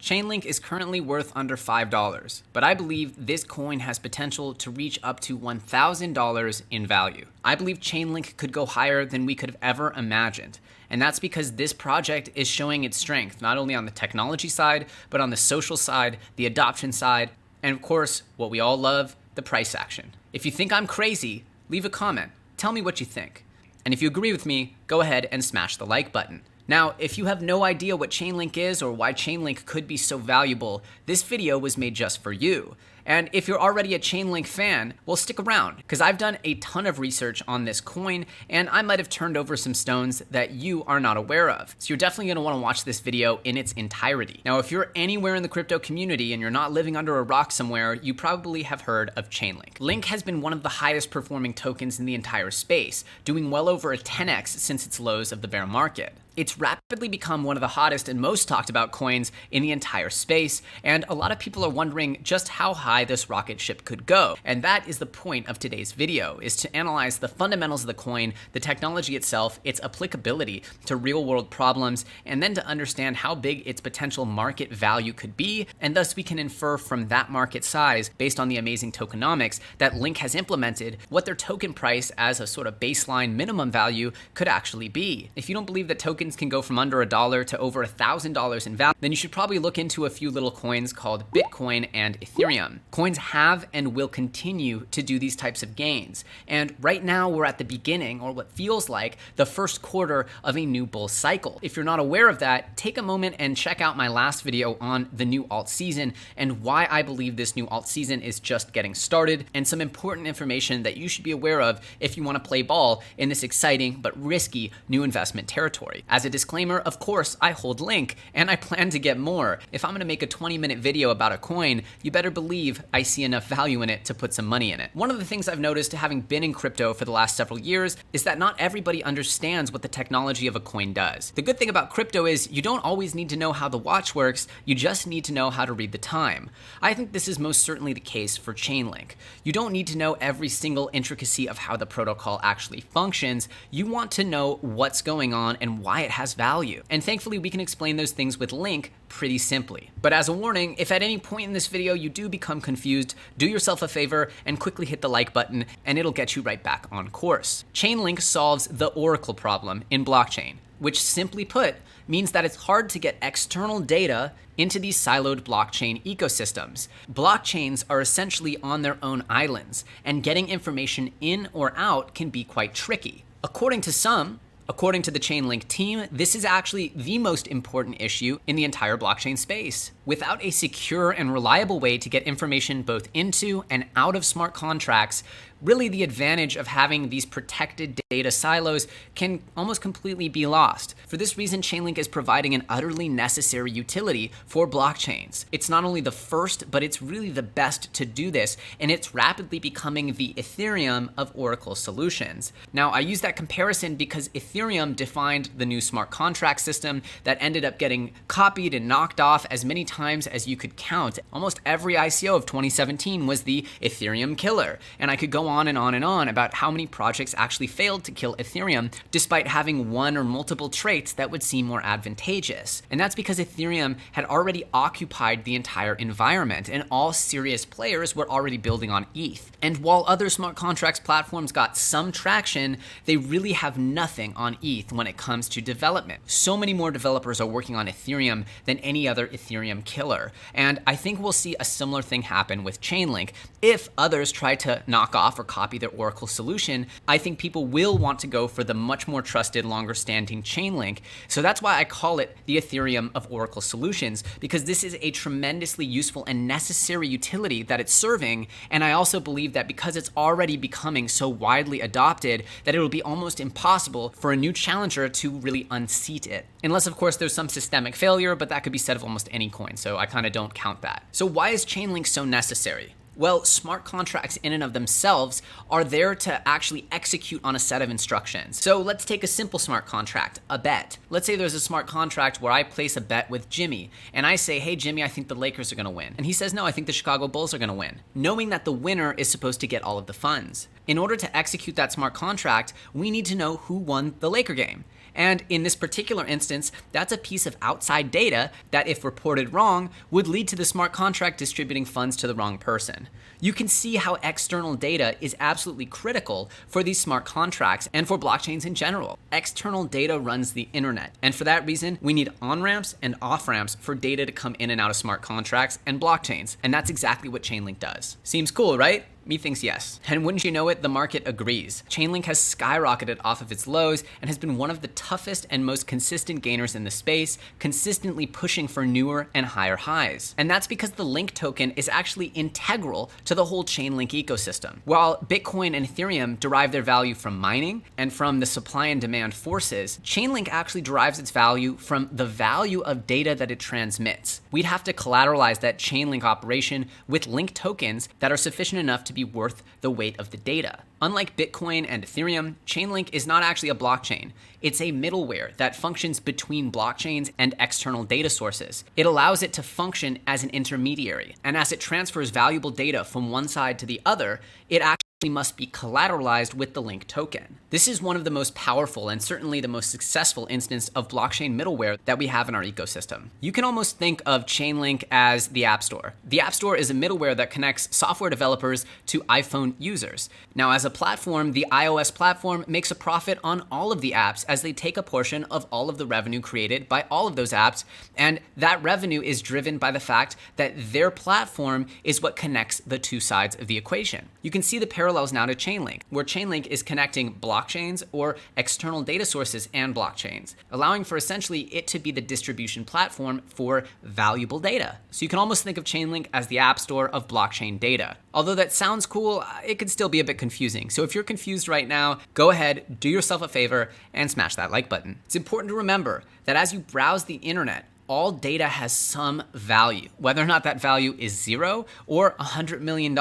Chainlink is currently worth under $5, but I believe this coin has potential to reach up to $1,000 in value. I believe Chainlink could go higher than we could have ever imagined. And that's because this project is showing its strength, not only on the technology side, but on the social side, the adoption side, and of course, what we all love, the price action. If you think I'm crazy, leave a comment. Tell me what you think. And if you agree with me, go ahead and smash the like button. Now, if you have no idea what Chainlink is or why Chainlink could be so valuable, this video was made just for you. And if you're already a Chainlink fan, well, stick around, because I've done a ton of research on this coin, and I might have turned over some stones that you are not aware of. So you're definitely going to want to watch this video in its entirety. Now, if you're anywhere in the crypto community and you're not living under a rock somewhere, you probably have heard of Chainlink. Link has been one of the highest performing tokens in the entire space, doing well over a 10x since its lows of the bear market. It's rapidly become one of the hottest and most talked about coins in the entire space, and a lot of people are wondering just how high this rocket ship could go. And that is the point of today's video, is to analyze the fundamentals of the coin, the technology itself, its applicability to real-world problems, and then to understand how big its potential market value could be, and thus we can infer from that market size, based on the amazing tokenomics that Link has implemented, what their token price as a sort of baseline minimum value could actually be. If you don't believe that tokens can go from under $1 to over $1,000 in value, then you should probably look into a few little coins called Bitcoin and Ethereum. Coins have and will continue to do these types of gains. And right now we're at the beginning, or what feels like the first quarter of a new bull cycle. If you're not aware of that, take a moment and check out my last video on the new alt season and why I believe this new alt season is just getting started, and some important information that you should be aware of if you want to play ball in this exciting but risky new investment territory. As a disclaimer, of course, I hold Link, and I plan to get more. If I'm going to make a 20-minute video about a coin, you better believe I see enough value in it to put some money in it. One of the things I've noticed, having been in crypto for the last several years, is that not everybody understands what the technology of a coin does. The good thing about crypto is you don't always need to know how the watch works, you just need to know how to read the time. I think this is most certainly the case for Chainlink. You don't need to know every single intricacy of how the protocol actually functions, you want to know what's going on and why it has value. And thankfully we can explain those things with Link pretty simply. But as a warning, if at any point in this video you do become confused, do yourself a favor and quickly hit the like button and it'll get you right back on course. Chainlink solves the oracle problem in blockchain, which simply put means that it's hard to get external data into these siloed blockchain ecosystems. Blockchains are essentially on their own islands, and getting information in or out can be quite tricky. According to some, according to the Chainlink team, this is actually the most important issue in the entire blockchain space. Without a secure and reliable way to get information both into and out of smart contracts, really the advantage of having these protected data silos can almost completely be lost. For this reason, Chainlink is providing an utterly necessary utility for blockchains. It's not only the first, but it's really the best to do this, and it's rapidly becoming the Ethereum of Oracle solutions. Now, I use that comparison because Ethereum defined the new smart contract system that ended up getting copied and knocked off as many times as you could count. Almost every ICO of 2017 was the Ethereum killer, and I could go on and on and on about how many projects actually failed to kill Ethereum despite having one or multiple traits that would seem more advantageous. And that's because Ethereum had already occupied the entire environment and all serious players were already building on ETH. And while other smart contracts platforms got some traction, they really have nothing on ETH when it comes to development. So many more developers are working on Ethereum than any other Ethereum killer. And I think we'll see a similar thing happen with Chainlink. If others try to knock off or copy their Oracle solution, I think people will want to go for the much more trusted, longer standing Chainlink. So that's why I call it the Ethereum of Oracle solutions, because this is a tremendously useful and necessary utility that it's serving. And I also believe that because it's already becoming so widely adopted that it will be almost impossible for a new challenger to really unseat it. Unless of course there's some systemic failure, but that could be said of almost any coin, so I kind of don't count that. So why is Chainlink so necessary? Well, smart contracts in and of themselves are there to actually execute on a set of instructions. So let's take a simple smart contract, a bet. Let's say there's a smart contract where I place a bet with Jimmy, and I say, hey Jimmy, I think the Lakers are gonna win. And he says, no, I think the Chicago Bulls are gonna win. Knowing that the winner is supposed to get all of the funds. In order to execute that smart contract, we need to know who won the Laker game. And in this particular instance, that's a piece of outside data that, if reported wrong, would lead to the smart contract distributing funds to the wrong person. You can see how external data is absolutely critical for these smart contracts and for blockchains in general. External data runs the internet, and for that reason, we need on-ramps and off-ramps for data to come in and out of smart contracts and blockchains, and that's exactly what Chainlink does. Seems cool, right? Me thinks yes. And wouldn't you know it, the market agrees. Chainlink has skyrocketed off of its lows and has been one of the toughest and most consistent gainers in the space, consistently pushing for newer and higher highs. And that's because the Link token is actually integral to the whole Chainlink ecosystem. While Bitcoin and Ethereum derive their value from mining and from the supply and demand forces, Chainlink actually derives its value from the value of data that it transmits. We'd have to collateralize that Chainlink operation with Link tokens that are sufficient enough to be worth the weight of the data. Unlike Bitcoin and Ethereum, Chainlink is not actually a blockchain. It's a middleware that functions between blockchains and external data sources. It allows it to function as an intermediary, and as it transfers valuable data from one side to the other, it actually must be collateralized with the Link token. This is one of the most powerful and certainly the most successful instance of blockchain middleware that we have in our ecosystem. You can almost think of Chainlink as the App Store. The App Store is a middleware that connects software developers to iPhone users. Now, as a platform, the iOS platform makes a profit on all of the apps as they take a portion of all of the revenue created by all of those apps, and that revenue is driven by the fact that their platform is what connects the two sides of the equation. You can see the parallels now to Chainlink, where Chainlink is connecting blockchains or external data sources and blockchains, allowing for essentially it to be the distribution platform for valuable data. So you can almost think of Chainlink as the App Store of blockchain data. Although that sounds cool, it could still be a bit confusing. So if you're confused right now, go ahead, do yourself a favor, and smash that like button. It's important to remember that as you browse the internet, all data has some value. Whether or not that value is $0 or $100 million,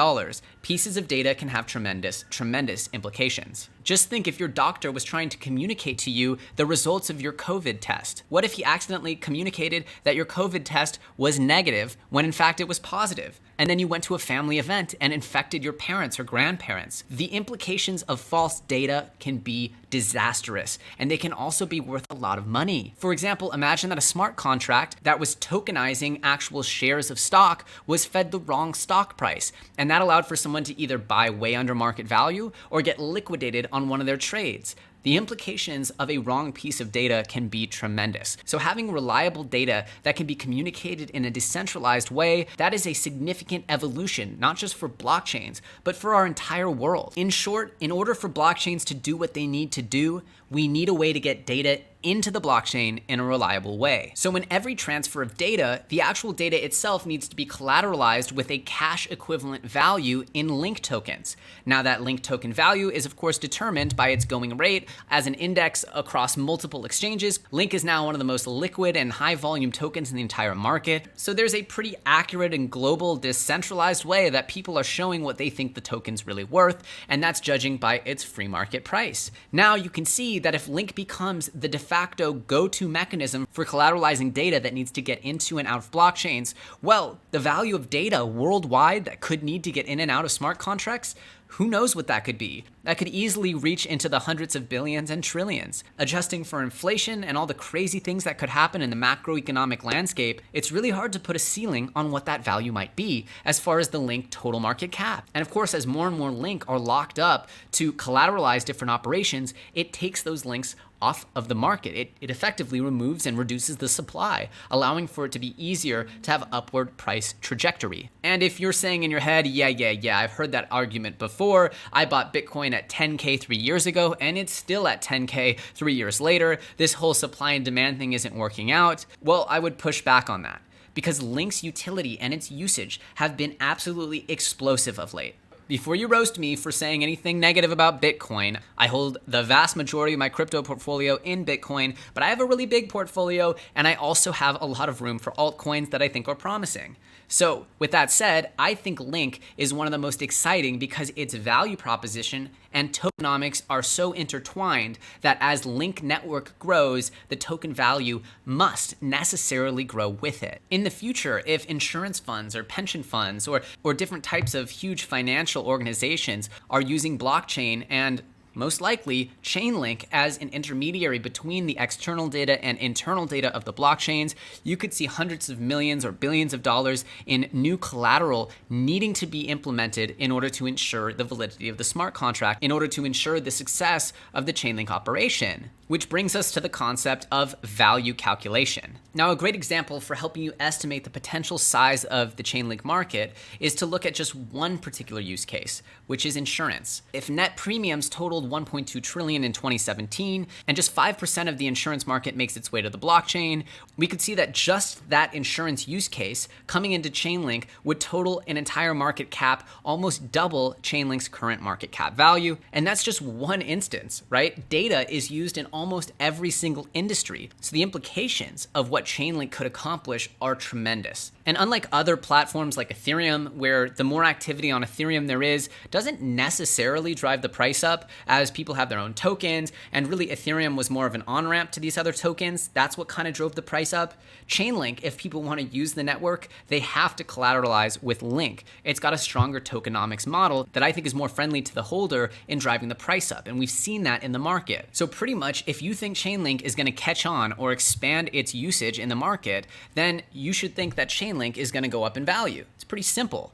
pieces of data can have tremendous implications. Just think if your doctor was trying to communicate to you the results of your COVID test. What if he accidentally communicated that your COVID test was negative when in fact it was positive? And then you went to a family event and infected your parents or grandparents. The implications of false data can be disastrous, and they can also be worth a lot of money. For example, imagine that a smart contract that was tokenizing actual shares of stock was fed the wrong stock price, and that allowed for someone to either buy way under market value or get liquidated on one of their trades. The implications of a wrong piece of data can be tremendous. So having reliable data that can be communicated in a decentralized way, that is a significant evolution, not just for blockchains, but for our entire world. In short, in order for blockchains to do what they need to do, we need a way to get data into the blockchain in a reliable way. So in every transfer of data, the actual data itself needs to be collateralized with a cash equivalent value in Link tokens. Now that Link token value is of course determined by its going rate as an index across multiple exchanges. Link is now one of the most liquid and high volume tokens in the entire market. So there's a pretty accurate and global decentralized way that people are showing what they think the token's really worth, and that's judging by its free market price. Now you can see that if Link becomes the de facto go-to mechanism for collateralizing data that needs to get into and out of blockchains, well, the value of data worldwide that could need to get in and out of smart contracts, who knows what that could be? That could easily reach into the hundreds of billions and trillions. Adjusting for inflation and all the crazy things that could happen in the macroeconomic landscape, it's really hard to put a ceiling on what that value might be as far as the Link total market cap. And of course, as more and more Link are locked up to collateralize different operations, it takes those links off of the market. It effectively removes and reduces the supply, allowing for it to be easier to have upward price trajectory. And if you're saying in your head, yeah, I've heard that argument before. I bought Bitcoin at 10K 3 years ago, and it's still at 10K 3 years later. This whole supply and demand thing isn't working out. Well, I would push back on that because Link's utility and its usage have been absolutely explosive of late. Before you roast me for saying anything negative about Bitcoin, I hold the vast majority of my crypto portfolio in Bitcoin, but I have a really big portfolio, and I also have a lot of room for altcoins that I think are promising. So with that said, I think Link is one of the most exciting because its value proposition and tokenomics are so intertwined that as Link network grows, the token value must necessarily grow with it. In the future, if insurance funds or pension funds or different types of huge financial organizations are using blockchain and Most likely, Chainlink, as an intermediary between the external data and internal data of the blockchains, you could see hundreds of millions or billions of dollars in new collateral needing to be implemented in order to ensure the validity of the smart contract, in order to ensure the success of the Chainlink operation. Which brings us to the concept of value calculation. Now, a great example for helping you estimate the potential size of the Chainlink market is to look at just one particular use case, which is insurance. If net premiums totaled 1.2 trillion in 2017, and just 5% of the insurance market makes its way to the blockchain, we could see that just that insurance use case coming into Chainlink would total an entire market cap almost double Chainlink's current market cap value. And that's just one instance, right? Data is used in almost every single industry. So the implications of what Chainlink could accomplish are tremendous. And unlike other platforms like Ethereum, where the more activity on Ethereum there is, doesn't necessarily drive the price up, as people have their own tokens, and really Ethereum was more of an on-ramp to these other tokens. That's what kind of drove the price up. Chainlink, if people want to use the network, they have to collateralize with Link. It's got a stronger tokenomics model that I think is more friendly to the holder in driving the price up, and we've seen that in the market. So pretty much, if you think Chainlink is going to catch on or expand its usage in the market, then you should think that Chainlink is going to go up in value. It's pretty simple.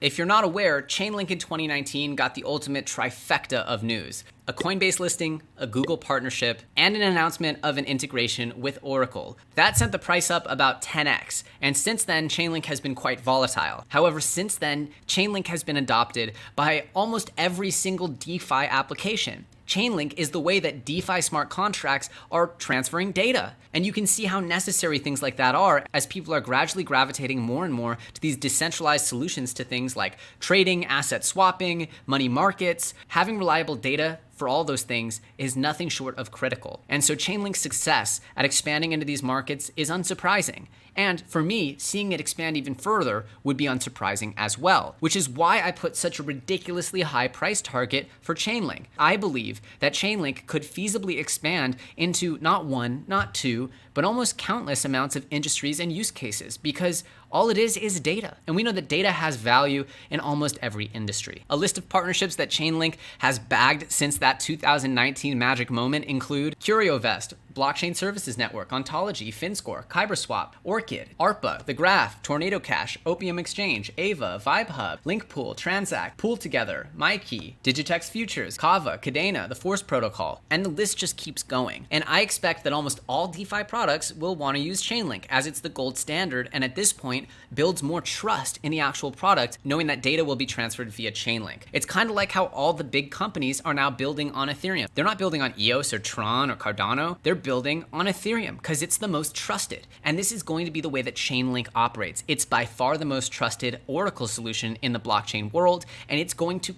If you're not aware, Chainlink in 2019 got the ultimate trifecta of news: a Coinbase listing, a Google partnership, and an announcement of an integration with Oracle. That sent the price up about 10x, and since then, Chainlink has been quite volatile. However, since then, Chainlink has been adopted by almost every single DeFi application. Chainlink is the way that DeFi smart contracts are transferring data. And you can see how necessary things like that are as people are gradually gravitating more and more to these decentralized solutions to things like trading, asset swapping, money markets. Having reliable data for all those things is nothing short of critical. And so Chainlink's success at expanding into these markets is unsurprising. And for me, seeing it expand even further would be unsurprising as well, which is why I put such a ridiculously high price target for Chainlink. I believe that Chainlink could feasibly expand into not one, not two, but almost countless amounts of industries and use cases, because all it is data. And we know that data has value in almost every industry. A list of partnerships that Chainlink has bagged since that 2019 magic moment include CurioVest, Blockchain Services Network, Ontology, FinScore, KyberSwap, Orchid, ARPA, The Graph, Tornado Cash, Opium Exchange, Ava, VibeHub, Linkpool, Transact, Pool Together, MyKey, Digitex Futures, Kava, Kadena, the Force Protocol, and the list just keeps going. And I expect that almost all DeFi products will want to use Chainlink, as it's the gold standard, and at this point builds more trust in the actual product, knowing that data will be transferred via Chainlink. It's kind of like how all the big companies are now building on Ethereum. They're not building on EOS or Tron or Cardano. They're building on Ethereum because it's the most trusted. And this is going to be the way that Chainlink operates. It's by far the most trusted Oracle solution in the blockchain world, and it's going to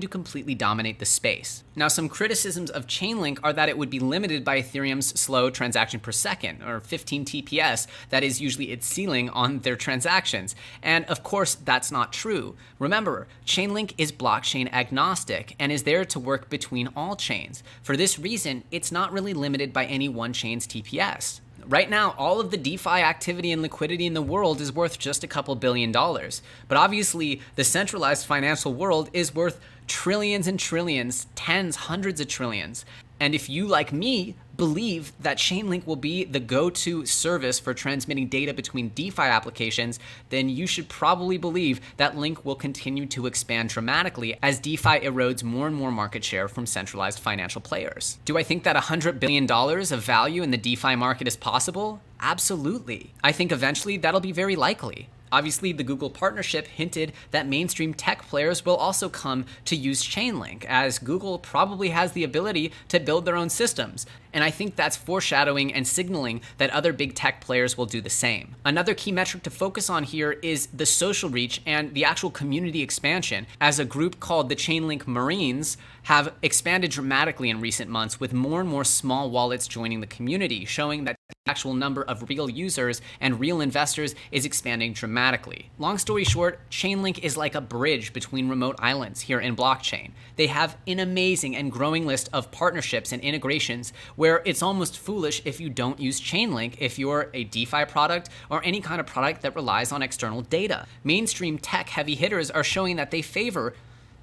completely dominate the space. Now, some criticisms of Chainlink are that it would be limited by Ethereum's slow transaction per second, or 15 TPS. That is usually its ceiling on their transactions. And of course, that's not true. Remember, Chainlink is blockchain agnostic and is there to work between all chains. For this reason, it's not really limited by any one chain's TPS. Right now, all of the DeFi activity and liquidity in the world is worth just a couple $1 billion. But obviously, the centralized financial world is worth trillions and trillions, tens, hundreds of trillions. And if you, like me, believe that Chainlink will be the go-to service for transmitting data between DeFi applications, then you should probably believe that Link will continue to expand dramatically as DeFi erodes more and more market share from centralized financial players. Do I think that $100 billion of value in the DeFi market is possible? Absolutely. I think eventually that'll be very likely. Obviously, the Google partnership hinted that mainstream tech players will also come to use Chainlink, as Google probably has the ability to build their own systems. And I think that's foreshadowing and signaling that other big tech players will do the same. Another key metric to focus on here is the social reach and the actual community expansion, as a group called the Chainlink Marines have expanded dramatically in recent months, with more and more small wallets joining the community, showing that the actual number of real users and real investors is expanding dramatically. Long story short, Chainlink is like a bridge between remote islands here in blockchain. They have an amazing and growing list of partnerships and integrations where it's almost foolish if you don't use Chainlink if you're a DeFi product or any kind of product that relies on external data. Mainstream tech heavy hitters are showing that they favor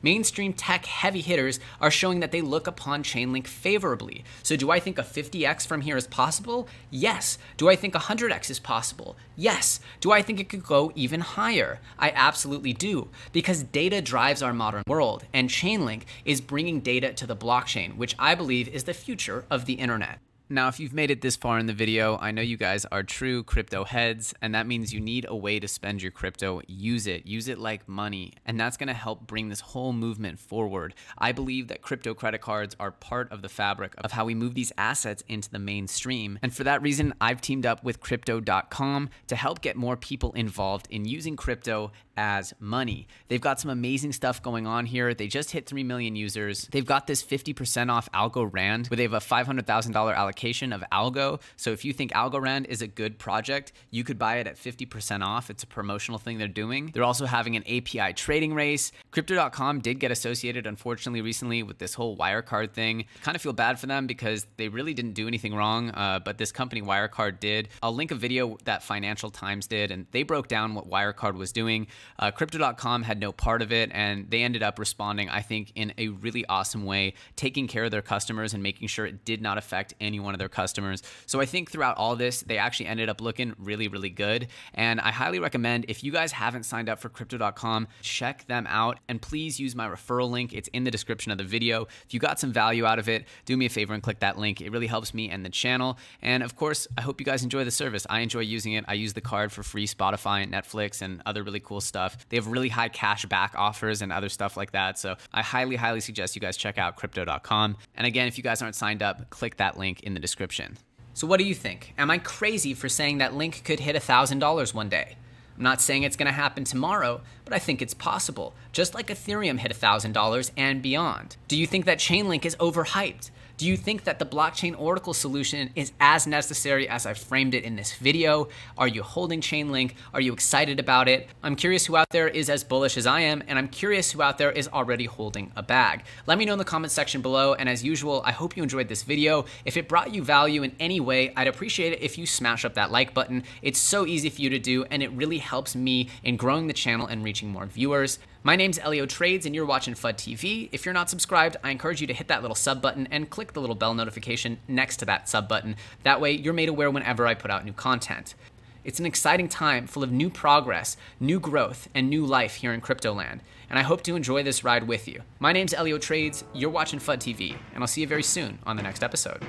Mainstream tech heavy hitters are showing that they look upon Chainlink favorably. So do I think a 50x from here is possible? Yes. Do I think 100x is possible? Yes. Do I think it could go even higher? I absolutely do, because data drives our modern world, and Chainlink is bringing data to the blockchain, which I believe is the future of the internet. Now, if you've made it this far in the video, I know you guys are true crypto heads, and that means you need a way to spend your crypto. Use it like money, and that's going to help bring this whole movement forward. I believe that crypto credit cards are part of the fabric of how we move these assets into the mainstream, and for that reason, I've teamed up with Crypto.com to help get more people involved in using crypto as money. They've got some amazing stuff going on here. They just hit 3 million users. They've got this 50% off Algorand, where they have a $500,000 allocation of Algo. So if you think Algorand is a good project, you could buy it at 50% off. It's a promotional thing they're doing. They're also having an API trading race. Crypto.com did get associated, unfortunately, recently with this whole Wirecard thing. I kind of feel bad for them because they really didn't do anything wrong, but this company Wirecard did. I'll link a video that Financial Times did, and they broke down what Wirecard was doing. Crypto.com had no part of it, and they ended up responding, I think, in a really awesome way, taking care of their customers and making sure it did not affect any one of their customers. So I think throughout all this, they actually ended up looking really, really good. And I highly recommend, if you guys haven't signed up for Crypto.com, check them out, and please use my referral link. It's in the description of the video. If you got some value out of it, do me a favor and click that link. It really helps me and the channel. And of course, I hope you guys enjoy the service. I enjoy using it. I use the card for free Spotify and Netflix and other really cool stuff. They have really high cash back offers and other stuff like that. So I highly, highly suggest you guys check out Crypto.com. And again, if you guys aren't signed up, click that link in the description. So what do you think? Am I crazy for saying that Link could hit $1,000 one day? I'm not saying it's going to happen tomorrow, but I think it's possible, just like Ethereum hit $1,000 and beyond. Do you think that Chainlink is overhyped? Do you think that the blockchain Oracle solution is as necessary as I framed it in this video? Are you holding Chainlink? Are you excited about it? I'm curious who out there is as bullish as I am, and I'm curious who out there is already holding a bag. Let me know in the comment section below, and as usual, I hope you enjoyed this video. If it brought you value in any way, I'd appreciate it if you smash up that like button. It's so easy for you to do, and it really helps me in growing the channel and reaching more viewers. My name's Elio Trades, and you're watching FUD TV. If you're not subscribed, I encourage you to hit that little sub button and click the little bell notification next to that sub button. That way, you're made aware whenever I put out new content. It's an exciting time full of new progress, new growth, and new life here in crypto land, and I hope to enjoy this ride with you. My name's Elio Trades, you're watching FUD TV, and I'll see you very soon on the next episode.